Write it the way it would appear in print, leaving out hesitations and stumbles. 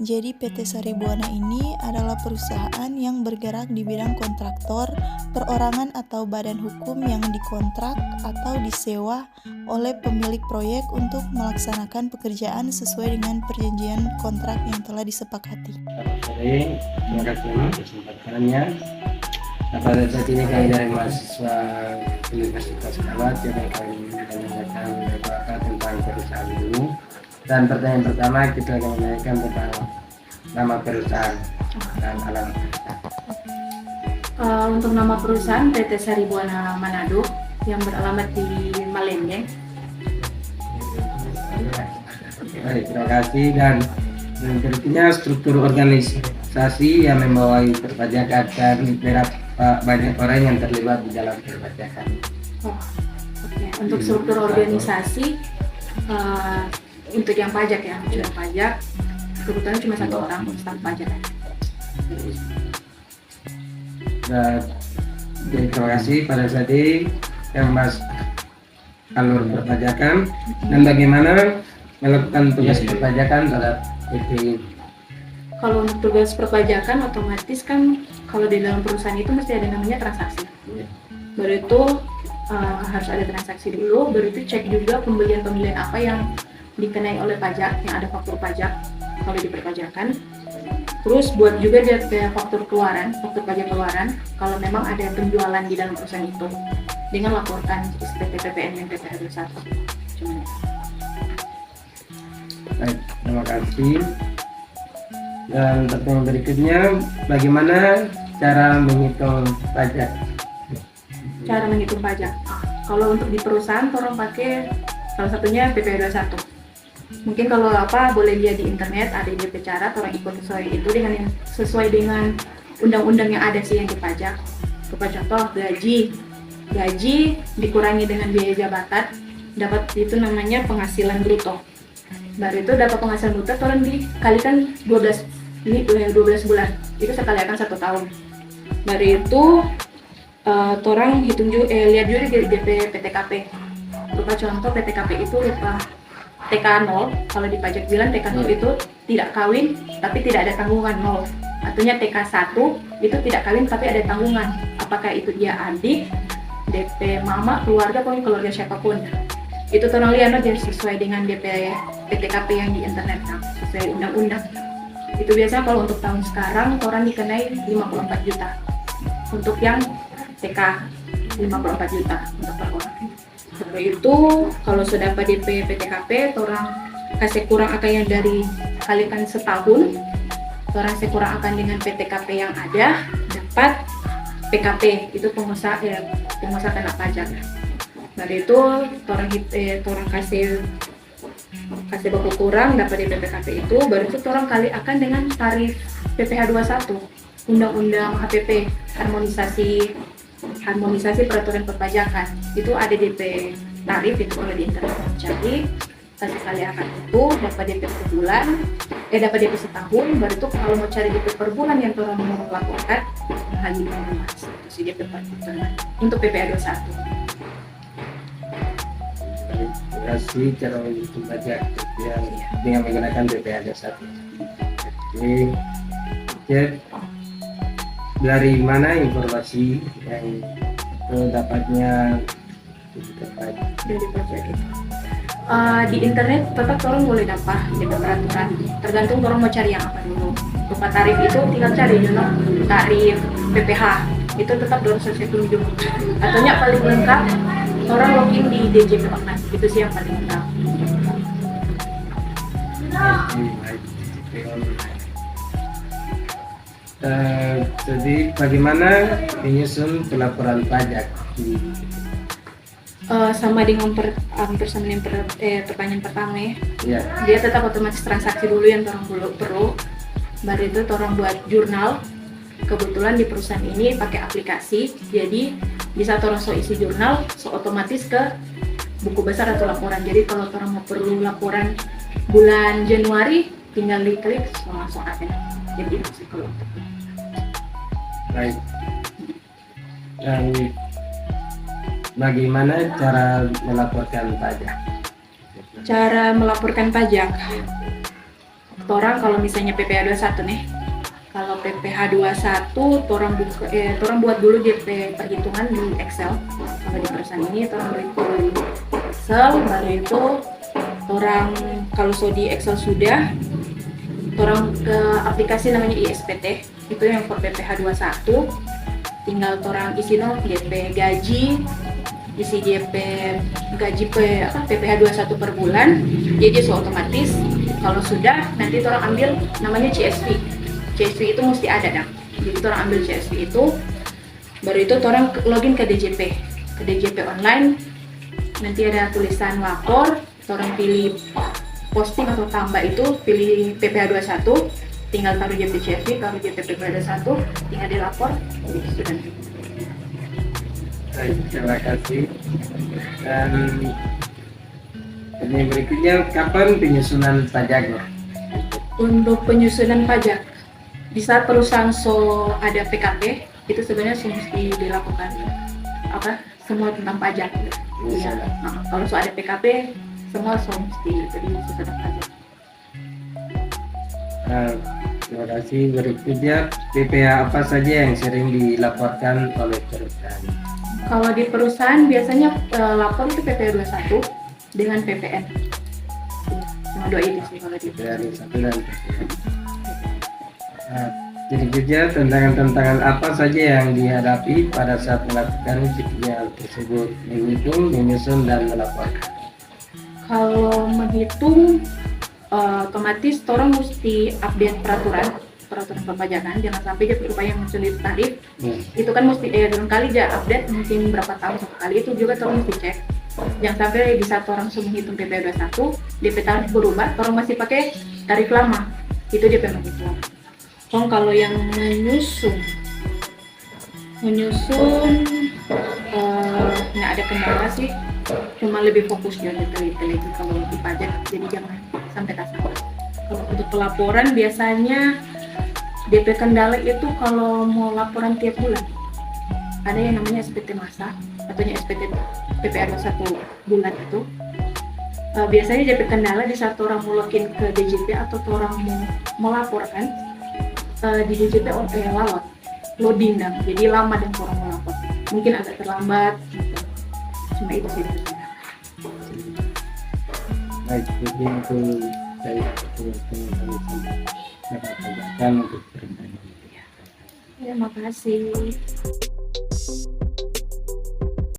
Jadi PT Saribuana ini adalah perusahaan yang bergerak di bidang kontraktor, perorangan atau badan hukum yang dikontrak atau disewa oleh pemilik proyek untuk melaksanakan pekerjaan sesuai dengan perjanjian kontrak yang telah disepakati. Selamat sore, terima kasih atas kesempatannya. Pada saat ini kami dari mahasiswa Universitas Kawat yang akan menanyakan beberapa tentang perusahaan ini. Dan pertanyaan pertama kita akan menanyakan tentang nama perusahaan dan alamat perusahaan. Untuk nama perusahaan PT Saribuana Manado yang beralamat di Malende. Baik, terima kasih. Dan berikutnya struktur organisasi yang membawahi perpajakan dan berapa banyak orang yang terlibat di dalam perpajakan. Untuk struktur organisasi untuk yang pajak ya, yang pajak kebetulan cuma satu orang staf pajak. Dan terima kasih pada saat ini yang membahas alur perpajakan dan bagaimana melakukan tugas perpajakan terhadap PT ini. Kalau untuk tugas perpajakan otomatis kan kalau di dalam perusahaan itu mesti ada namanya transaksi. Baru itu harus ada transaksi dulu, baru itu cek juga pembelian-pembelian apa yang dikenai oleh pajak, yang ada faktur pajak kalau di perpajakan. Terus buat juga dia faktur keluaran, faktur pajak keluaran kalau memang ada penjualan di dalam perusahaan itu dengan laporkan SPT PPN dan PPh 21. Cuman Baik, terima kasih. Dan pertanyaan berikutnya, bagaimana cara menghitung pajak? cara menghitung pajak. Kalau untuk di perusahaan orang pakai salah satunya PPh 21. Mungkin kalau boleh lihat di internet ada DP cara orang ikut sesuai dengan undang-undang yang ada sih yang dipajak. Berupa contoh gaji dikurangi dengan biaya jabatan dapat itu namanya penghasilan bruto. Baru itu dapat penghasilan bruto orang dikalikan 12 bulan itu sekali akan 1 tahun. Dari itu orang hitung juga lihat juga di DP PTKP. Berupa contoh PTKP itu berupa TK0, kalau di pajak bilang TK0 itu tidak kawin tapi tidak ada tanggungan 0. Artinya TK1 itu tidak kawin tapi ada tanggungan. Apakah itu dia adik, DP mama, keluarga siapapun. Itu orang lihat aja sesuai dengan DP PTKP yang di internet sesuai undang-undang. Itu biasanya kalau untuk tahun sekarang orang dikenai 54 juta. Untuk yang TK 54 juta untuk per orang. Setelah itu kalau sudah dapat DP PTKP, orang kasih kurang akan yang dari kalikan setahun, orang kasih kurang akan dengan PTKP yang ada dapat PKP itu pengusaha kena pajak. Dari itu orang kasih baku kurang dapat DP PKP itu, baru itu orang kali akan dengan tarif PPh 21 Undang-Undang HPP harmonisasi peraturan perpajakan itu ada DP tarif itu kalau di internet cari kasih kali akan itu dapat DP per bulan dapat DP setahun. Baru itu kalau mau cari DP per bulan yang orang mau laporkan hanya Mas itu sih DP perbulan untuk PPh 21. Terima kasih cara menghitung pajak yang dengan menggunakan PPh 21. Oke. Dari mana informasi yang dapatnya dari pajak itu? Di internet tetap orang boleh dapat DP peraturan, tergantung orang mau cari yang apa dulu. Berupa tarif itu tinggal cari dulu tarif PPh itu tetap 207 atau paling lengkap orang login di DJP online itu sih yang paling lengkap. Jadi bagaimana menyusun pelaporan pajak? Sama dengan hampir sama dengan pertanyaan pertama ya. Ya. Dia tetap otomatis transaksi dulu yang orang perlu. Baru itu orang buat jurnal. Kebetulan di perusahaan ini pakai aplikasi, jadi bisa orang isi jurnal, otomatis ke buku besar atau laporan. Jadi kalau orang mau perlu laporan bulan Januari, tinggal diklik langsung ada. Jadi itu sih kalau untuk Baik. Dan bagaimana cara melaporkan pajak? cara melaporkan pajak. Torang kalau misalnya PPh 21 nih, kalau PPh 21 torang buat dulu DP perhitungan di Excel. Kalau di perusahaan ini torang buat dulu di Excel, baru itu torang kalau di Excel sudah, torang ke aplikasi namanya ISPT, itu yang for PPh 21. Tinggal torang isi DP gaji, isi DP gaji PPh 21 per bulan, jadi otomatis kalau sudah nanti torang ambil namanya CSV. CSV itu mesti ada dah. Jadi torang ambil CSV itu, baru itu torang login ke DJP online. Nanti ada tulisan lapor, torang pilih posting atau tambah itu, pilih PPh 21, tinggal taruh JP CSV, taruh JP PPh 21, tinggal dilapor, jadi sudah. Baik, terima kasih. Dan ini berikutnya, kapan penyusunan pajaknya? Untuk penyusunan pajak, di saat perusahaan ada PKP, itu sebenarnya mesti dilakukan semua tentang pajak. Iya. Nah, kalau ada PKP, semua mesti disusahkan pajak. Terima kasih. Berikutnya, PPh apa saja yang sering dilaporkan oleh perusahaan? Kalau di perusahaan biasanya lapor itu PPh 21 dengan PPN. Cuma dua itu sih kalau di PPh 21 dan PPN. Berikutnya, tantangan-tantangan apa saja yang dihadapi pada saat melakukan pekerjaan tersebut, menghitung, menyusun, dan melaporkan? Kalau menghitung, otomatis orang mesti update peraturan perpajakan. Jangan sampai dia berupaya mensulit tarif. Itu kan mesti kali dia update mungkin berapa tahun satu kali, itu juga orang mesti cek. Jangan sampai di saat orang sudah menghitung PPh 21, DP tarif berubah, orang masih pakai tarif lama. Itu dia menghitung. Kalau yang menyusun nggak ada kendala sih, cuma lebih fokus dia detail-detail itu kalau di pajak, jadi jangan sampai kasar. Kalau untuk pelaporan biasanya DP kendala itu kalau mau laporan tiap bulan, ada yang namanya SPT masa atau SPT PPh 21 bulan itu. Biasanya DP kendala di saat orang mau login ke DJP atau orang mau melaporkan, di DJP lalot loading dan jadi lama dan kurang melapor, mungkin agak terlambat gitu. Cuma itu sih. Baik, jadi itu dari teman-teman untuk Terima kasih.